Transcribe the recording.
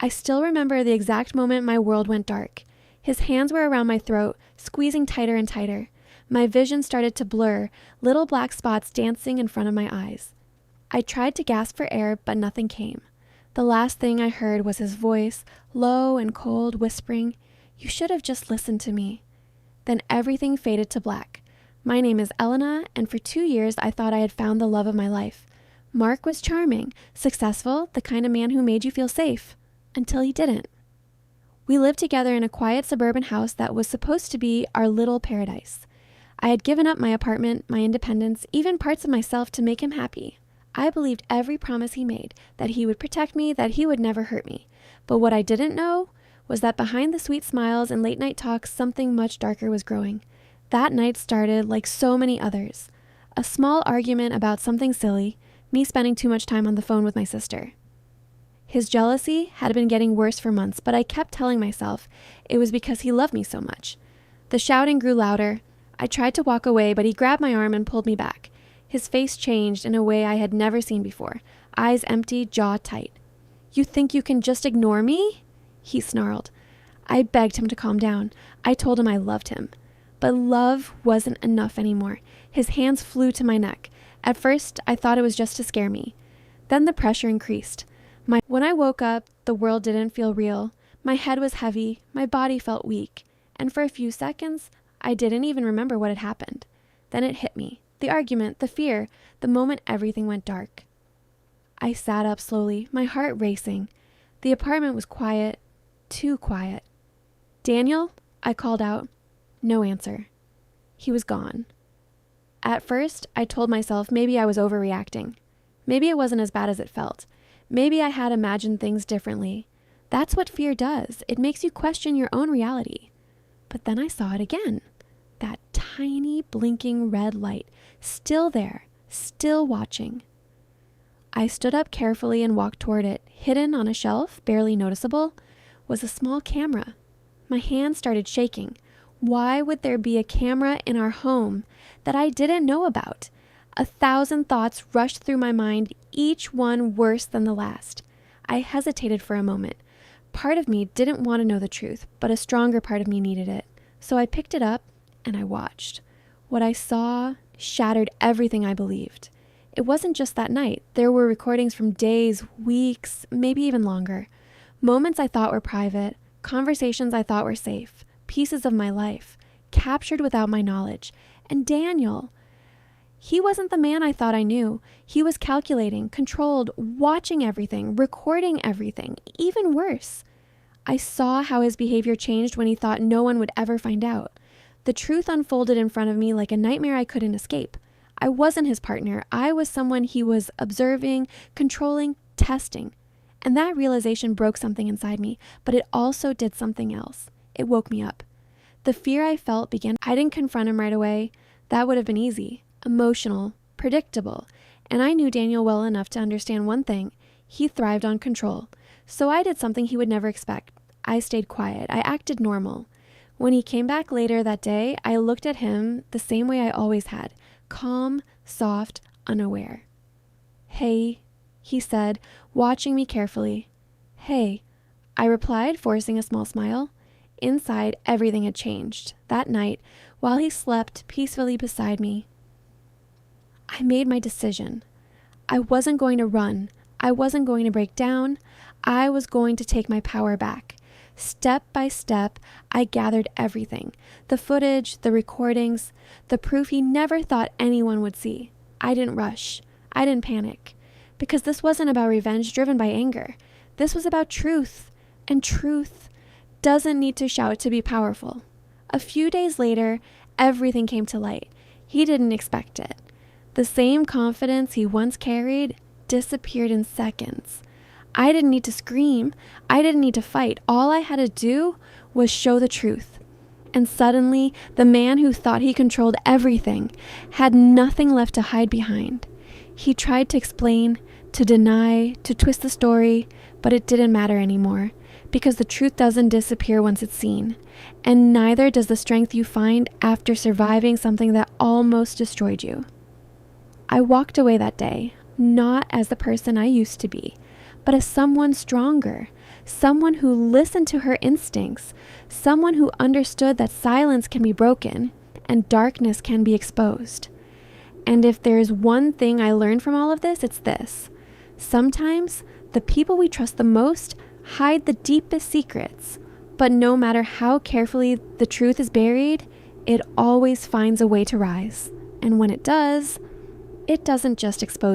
I still remember the exact moment my world went dark. His hands were around my throat, squeezing tighter and tighter. My vision started to blur, little black spots dancing in front of my eyes. I tried to gasp for air, but nothing came. The last thing I heard was his voice, low and cold, whispering, "You should have just listened to me." Then everything faded to black. My name is Elena, and for 2 years I thought I had found the love of my life. Mark was charming, successful, the kind of man who made you feel safe. Until he didn't. We lived together in a quiet suburban house that was supposed to be our little paradise. I had given up my apartment, my independence, even parts of myself to make him happy. I believed every promise he made, that he would protect me, that he would never hurt me. But what I didn't know was that behind the sweet smiles and late night talks, something much darker was growing. That night started like so many others. A small argument about something silly, me spending too much time on the phone with my sister. His jealousy had been getting worse for months, but I kept telling myself it was because he loved me so much. The shouting grew louder. I tried to walk away, but he grabbed my arm and pulled me back. His face changed in a way I had never seen before. Eyes empty, jaw tight. "You think you can just ignore me?" he snarled. I begged him to calm down. I told him I loved him. But love wasn't enough anymore. His hands flew to my neck. At first, I thought it was just to scare me. Then the pressure increased. When I woke up, the world didn't feel real. My head was heavy, my body felt weak, and for a few seconds, I didn't even remember what had happened. Then it hit me. The argument, the fear, the moment everything went dark. I sat up slowly, my heart racing. The apartment was quiet, too quiet. "Daniel?" I called out. No answer. He was gone. At first, I told myself maybe I was overreacting. Maybe it wasn't as bad as it felt. Maybe I had imagined things differently. That's what fear does. It makes you question your own reality. But then I saw it again. That tiny blinking red light, still there, still watching. I stood up carefully and walked toward it. Hidden on a shelf, barely noticeable, was a small camera. My hand started shaking. Why would there be a camera in our home that I didn't know about? 1,000 thoughts rushed through my mind, each one worse than the last. I hesitated for a moment. Part of me didn't want to know the truth, but a stronger part of me needed it. So I picked it up and I watched. What I saw shattered everything I believed. It wasn't just that night. There were recordings from days, weeks, maybe even longer. Moments I thought were private, conversations I thought were safe, pieces of my life, captured without my knowledge. And Daniel, he wasn't the man I thought I knew. He was calculating, controlled, watching everything, recording everything, even worse. I saw how his behavior changed when he thought no one would ever find out. The truth unfolded in front of me like a nightmare I couldn't escape. I wasn't his partner. I was someone he was observing, controlling, testing. And that realization broke something inside me, but it also did something else. It woke me up. The fear I felt began. I didn't confront him right away. That would have been easy. Emotional, predictable, and I knew Daniel well enough to understand one thing. He thrived on control. So I did something he would never expect. I stayed quiet. I acted normal. When he came back later that day, I looked at him the same way I always had, calm, soft, unaware. "Hey," he said, watching me carefully. "Hey," I replied, forcing a small smile. Inside, everything had changed. That night, while he slept peacefully beside me, I made my decision. I wasn't going to run. I wasn't going to break down. I was going to take my power back. Step by step, I gathered everything. The footage, the recordings, the proof he never thought anyone would see. I didn't rush. I didn't panic. Because this wasn't about revenge driven by anger. This was about truth. And truth doesn't need to shout to be powerful. A few days later, everything came to light. He didn't expect it. The same confidence he once carried disappeared in seconds. I didn't need to scream. I didn't need to fight. All I had to do was show the truth. And suddenly, the man who thought he controlled everything had nothing left to hide behind. He tried to explain, to deny, to twist the story, but it didn't matter anymore, because the truth doesn't disappear once it's seen, and neither does the strength you find after surviving something that almost destroyed you. I walked away that day, not as the person I used to be, but as someone stronger, someone who listened to her instincts, someone who understood that silence can be broken and darkness can be exposed. And if there's one thing I learned from all of this, it's this. Sometimes the people we trust the most hide the deepest secrets, but no matter how carefully the truth is buried, it always finds a way to rise. And when it does, it doesn't just expose